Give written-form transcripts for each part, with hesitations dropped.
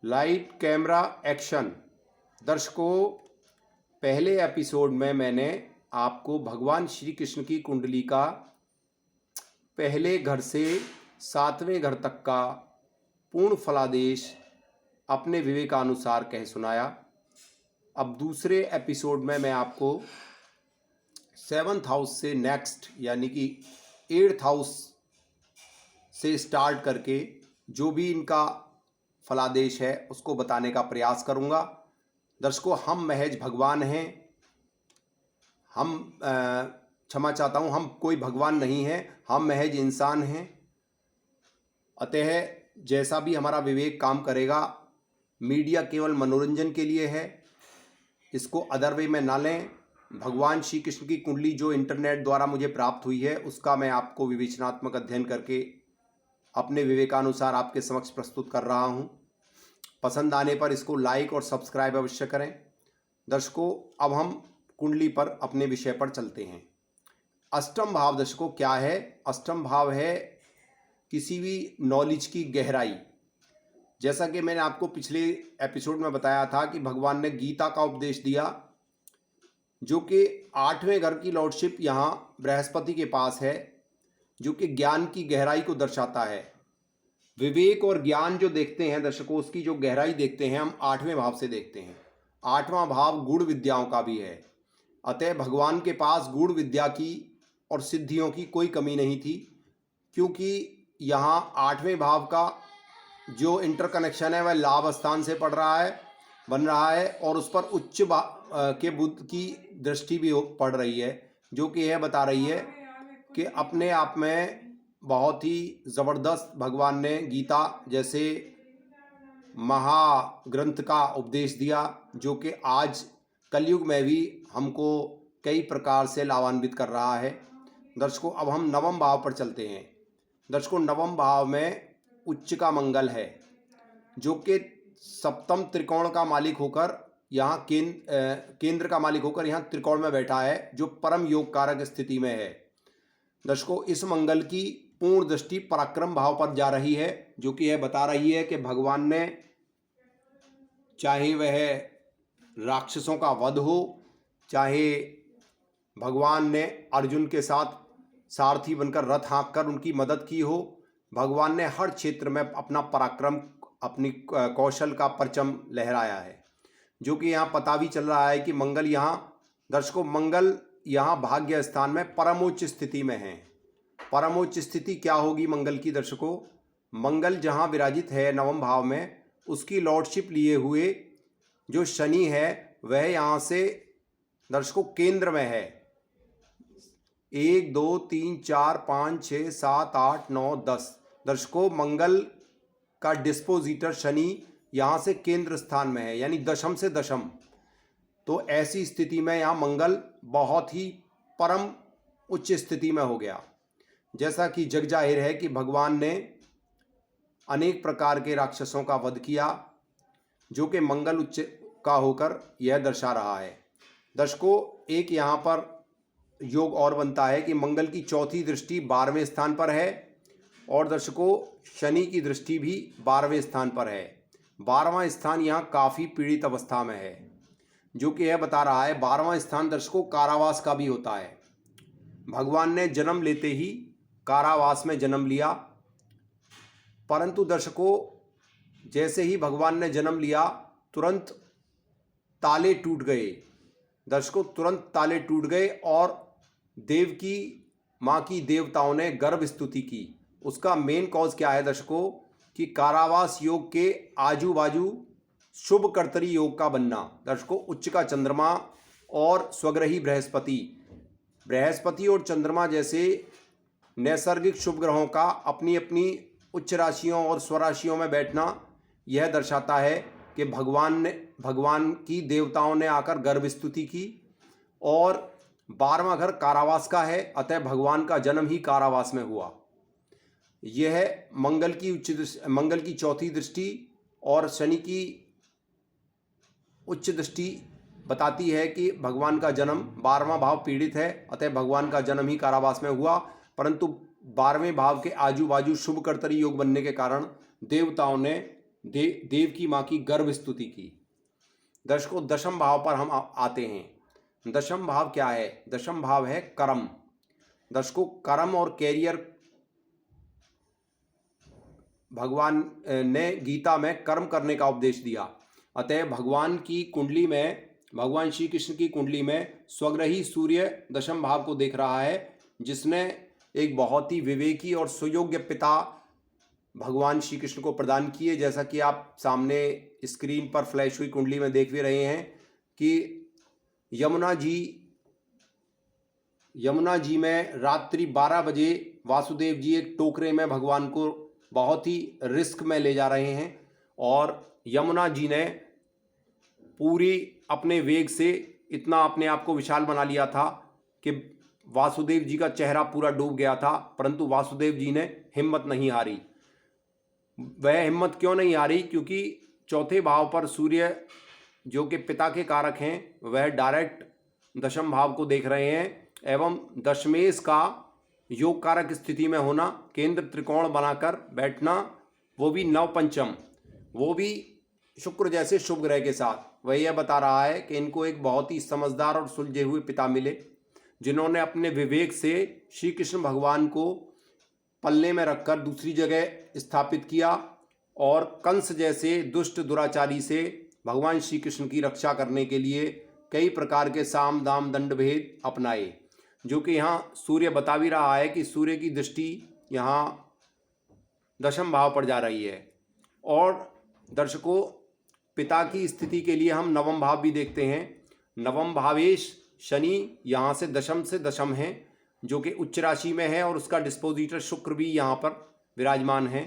Light camera action. दर्शकों, पहले episode में मैंने आपको भगवान श्री कृष्ण की कुंडली का पहले घर से 7वें घर तक का पूर्ण फलादेश अपने विवेकानुसार कह सुनाया। अब दूसरे एपिसोड में मैं आपको 7th हाउस से नेक्स्ट यानी कि 8th हाउस से स्टार्ट करके जो भी इनका फलादेश है उसको बताने का प्रयास करूंगा। दर्शकों, हम महज भगवान हैं। हम क्षमा चाहता हूं, हम कोई भगवान नहीं हैं, हम महज इंसान हैं। अतः जैसा भी हमारा विवेक काम करेगा, मीडिया केवल मनोरंजन के लिए है, इसको अदर वे में ना लें। भगवान श्री कृष्ण की कुंडली जो इंटरनेट द्वारा मुझे प्राप्त हुई है उसका मैं आपको विवेचनात्मक अध्ययन करके अपने विवेकानुसार आपके समक्ष प्रस्तुत कर रहा हूं। पसंद आने पर इसको लाइक और सब्सक्राइब अवश्य करें। दर्शकों, अब हम कुंडली पर अपने विषय पर चलते हैं। अष्टम भाव दर्शकों क्या है? अष्टम भाव है किसी भी नॉलेज की गहराई। जैसा कि मैंने आपको पिछले एपिसोड में बताया था कि भगवान ने गीता का उपदेश दिया, जो कि 8वें घर की लॉर्डशिप यहाँ बृहस्पति के पास है, जो कि ज्ञान की गहराई को दर्शाता है। विवेक और ज्ञान जो देखते हैं दर्शकों, उसकी जो गहराई देखते हैं हम 8वें भाव से देखते हैं। 8वां भाव गुण विद्याओं का भी है। अतः भगवान के पास गुण विद्या की और सिद्धियों की कोई कमी नहीं थी, क्योंकि यहाँ 8वें भाव का जो इंटरकनेक्शन है वह लाभ स्थान से बन रहा है और उस पर उच्च के बुद्ध की दृष्टि भी पड़ रही है, जो कि यह बता रही है कि अपने आप में बहुत ही ज़बरदस्त भगवान ने गीता जैसे महाग्रंथ का उपदेश दिया, जो कि आज कलयुग में भी हमको कई प्रकार से लाभान्वित कर रहा है। दर्शकों, अब हम नवम भाव पर चलते हैं। दर्शकों, नवम भाव में उच्च का मंगल है, जो कि सप्तम त्रिकोण का मालिक होकर यहाँ केंद्र का मालिक होकर यहाँ त्रिकोण में बैठा है, जो परम योग कारक स्थिति में है। दर्शकों, इस मंगल की पूर्ण दृष्टि पराक्रम भाव पर जा रही है, जो कि यह बता रही है कि भगवान ने, चाहे वह राक्षसों का वध हो, चाहे भगवान ने अर्जुन के साथ सारथी बनकर रथ हाँक कर उनकी मदद की हो, भगवान ने हर क्षेत्र में अपना पराक्रम, अपनी कौशल का परचम लहराया है। जो कि यहाँ पता भी चल रहा है कि मंगल यहाँ, दर्शकों, मंगल यहाँ भाग्य स्थान में परमोच्च स्थिति में है। परमोच्च स्थिति क्या होगी मंगल की? दर्शकों, मंगल जहाँ विराजित है नवम भाव में, उसकी लॉर्डशिप लिए हुए जो शनि है वह यहाँ से दर्शकों केंद्र में है। 1 2 3 4 5 6 7 8 9 10 दर्शकों, मंगल का डिस्पोजिटर शनि यहाँ से केंद्र स्थान में है, यानी दशम से दशम। तो ऐसी स्थिति में यहाँ मंगल बहुत ही परम उच्च स्थिति में हो गया। जैसा कि जग जाहिर है कि भगवान ने अनेक प्रकार के राक्षसों का वध किया, जो कि मंगल उच्च का होकर यह दर्शा रहा है। दर्शकों, एक यहाँ पर योग और बनता है कि मंगल की चौथी दृष्टि 12वें स्थान पर है और दर्शकों शनि की दृष्टि भी 12वें स्थान पर है। 12वां स्थान यहाँ काफ़ी पीड़ित अवस्था में है, जो कि यह बता रहा है 12वां स्थान दर्शकों कारावास का भी होता है। भगवान ने जन्म लेते ही कारावास में जन्म लिया, परंतु दर्शकों जैसे ही भगवान ने जन्म लिया तुरंत ताले टूट गए। दर्शकों, तुरंत ताले टूट गए और देव की माँ की देवताओं ने गर्भ स्तुति की। उसका मेन कॉज क्या है दर्शकों? कि कारावास योग के आजू बाजू शुभ कर्तरी योग का बनना। दर्शकों, उच्च का चंद्रमा और स्वग्रही बृहस्पति और चंद्रमा जैसे नैसर्गिक शुभ ग्रहों का अपनी अपनी उच्च राशियों और स्वराशियों में बैठना यह दर्शाता है कि भगवान की देवताओं ने आकर गर्भ स्तुति की। और 12वां घर कारावास का है, अतः भगवान का जन्म ही कारावास में हुआ। यह मंगल की चौथी दृष्टि और शनि की उच्च दृष्टि बताती है कि भगवान का जन्म 12वां भाव पीड़ित है, अतः भगवान का जन्म ही कारावास में हुआ। परंतु 12वें भाव के आजू बाजू शुभ कर्तरी योग बनने के कारण देवताओं ने देव की माँ की गर्भ स्तुति की। दर्शकों, दशम भाव पर हम आते हैं। दशम भाव क्या है? दशम भाव है कर्म। दर्शकों, कर्म और कैरियर, भगवान ने गीता में कर्म करने का उपदेश दिया। अतः भगवान की कुंडली में, भगवान श्री कृष्ण की कुंडली में स्वग्रही सूर्य दशम भाव को देख रहा है, जिसने एक बहुत ही विवेकी और सुयोग्य पिता भगवान श्री कृष्ण को प्रदान किए। जैसा कि आप सामने स्क्रीन पर फ्लैश हुई कुंडली में देख भी रहे हैं कि यमुना जी में रात्रि 12 बजे वासुदेव जी एक टोकरे में भगवान को बहुत ही रिस्क में ले जा रहे हैं, और यमुना जी ने पूरी अपने वेग से इतना अपने आप को विशाल बना लिया था कि वासुदेव जी का चेहरा पूरा डूब गया था, परंतु वासुदेव जी ने हिम्मत नहीं हारी। वह हिम्मत क्यों नहीं हारी? क्योंकि चौथे भाव पर सूर्य, जो कि पिता के कारक हैं, वह डायरेक्ट दशम भाव को देख रहे हैं, एवं दशमेश का योग कारक स्थिति में होना, केंद्र त्रिकोण बनाकर बैठना, वो भी नवपंचम, वो भी शुक्र जैसे शुभ ग्रह के साथ। वह यह बता रहा है कि इनको एक बहुत ही समझदार और सुलझे हुए पिता मिले, जिन्होंने अपने विवेक से श्री कृष्ण भगवान को पल्ले में रखकर दूसरी जगह स्थापित किया, और कंस जैसे दुष्ट दुराचारी से भगवान श्री कृष्ण की रक्षा करने के लिए कई प्रकार के साम दाम दंड भेद अपनाए, जो कि यहाँ सूर्य बता भी रहा है कि सूर्य की दृष्टि यहाँ दशम भाव पर जा रही है। और दर्शकों, पिता की स्थिति के लिए हम नवम भाव भी देखते हैं। नवम भावेश शनि यहाँ से दशम है, जो कि उच्च राशि में है, और उसका डिस्पोजिटर शुक्र भी यहाँ पर विराजमान है।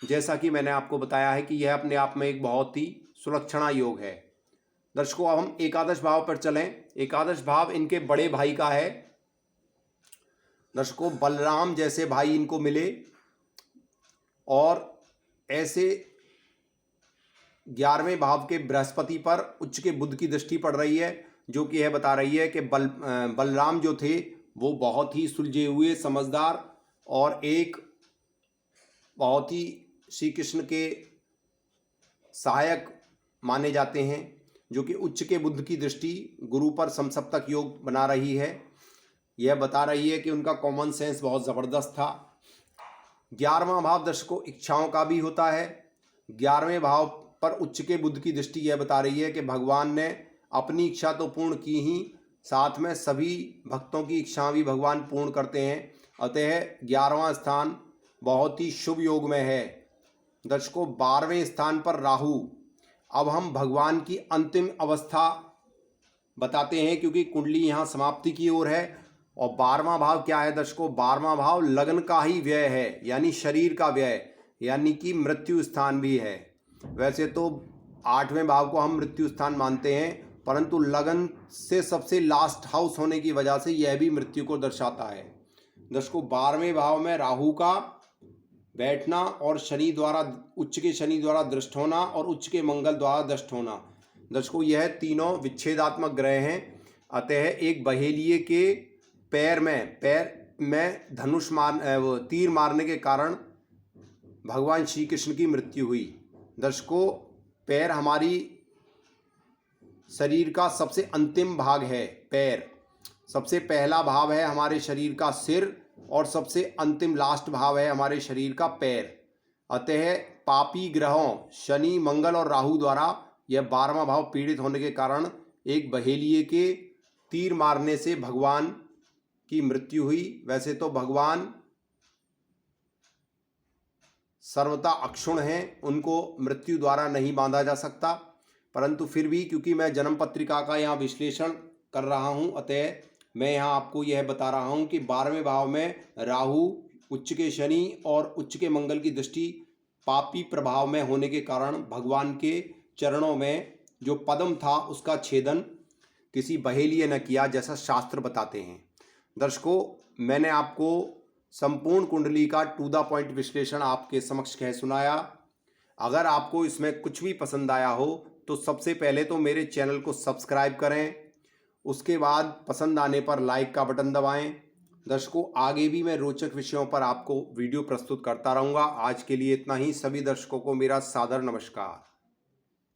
जैसा कि मैंने आपको बताया है कि यह अपने आप में एक बहुत ही सुलक्षणा योग है। दर्शकों, अब हम एकादश भाव पर चलें। एकादश भाव इनके बड़े भाई का है। दर्शकों, बलराम जैसे भाई इनको मिले, और ऐसे 11वें भाव के बृहस्पति पर उच्च के बुध की दृष्टि पड़ रही है, जो कि यह बता रही है कि बलराम जो थे वो बहुत ही सुलझे हुए, समझदार और एक बहुत ही श्री कृष्ण के सहायक माने जाते हैं, जो कि उच्च के बुध की दृष्टि गुरु पर समसप्तक योग बना रही है। यह बता रही है कि उनका कॉमन सेंस बहुत ज़बरदस्त था। 11वां भाव दर्शकों इच्छाओं का भी होता है। 11वें भाव पर उच्च के बुध की दृष्टि यह बता रही है कि भगवान ने अपनी इच्छा तो पूर्ण की ही, साथ में सभी भक्तों की इच्छा भी भगवान पूर्ण करते हैं। अतः 11वां स्थान बहुत ही शुभ योग में है। दर्शकों, 12वें स्थान पर राहु। अब हम भगवान की अंतिम अवस्था बताते हैं, क्योंकि कुंडली यहाँ समाप्ति की ओर है। और 12वां भाव क्या है दर्शकों? 12वां भाव लगन का ही व्यय है, यानी शरीर का व्यय, यानी कि मृत्यु स्थान भी है। वैसे तो 8वें भाव को हम मृत्यु स्थान मानते हैं, परंतु लगन से सबसे लास्ट हाउस होने की वजह से यह भी मृत्यु को दर्शाता है। दर्शकों, 12वें भाव में राहु का बैठना और शनि द्वारा, उच्च के शनि द्वारा दृष्ट होना और उच्च के मंगल द्वारा दृष्ट होना। दर्शकों, यह तीनों विच्छेदात्मक ग्रह हैं। अतः एक बहेलिए के पैर में धनुष तीर मारने के कारण भगवान श्री कृष्ण की मृत्यु हुई। दर्शकों, पैर हमारी शरीर का सबसे अंतिम भाग है। पैर सबसे पहला भाव है हमारे शरीर का सिर, और सबसे अंतिम लास्ट भाव है हमारे शरीर का पैर। अतः पापी ग्रहों शनि, मंगल और राहु द्वारा यह 12वां भाव पीड़ित होने के कारण एक बहेलिए के तीर मारने से भगवान की मृत्यु हुई। वैसे तो भगवान सर्वथा अक्षुण्ण हैं, उनको मृत्यु द्वारा नहीं बांधा जा सकता, परंतु फिर भी क्योंकि मैं जन्म पत्रिका का यहाँ विश्लेषण कर रहा हूँ, अतः मैं यहाँ आपको यह बता रहा हूँ कि 12वें भाव में राहु, उच्च के शनि और उच्च के मंगल की दृष्टि पापी प्रभाव में होने के कारण भगवान के चरणों में जो पद्म था उसका छेदन किसी बहेलिए ने किया, जैसा शास्त्र बताते हैं। दर्शकों, मैंने आपको संपूर्ण कुंडली का टू द पॉइंट विश्लेषण आपके समक्ष कह सुनाया। अगर आपको इसमें कुछ भी पसंद आया हो तो सबसे पहले तो मेरे चैनल को सब्सक्राइब करें, उसके बाद पसंद आने पर लाइक का बटन दबाएं, दर्शकों आगे भी मैं रोचक विषयों पर आपको वीडियो प्रस्तुत करता रहूँगा। आज के लिए इतना ही। सभी दर्शकों को मेरा सादर नमस्कार।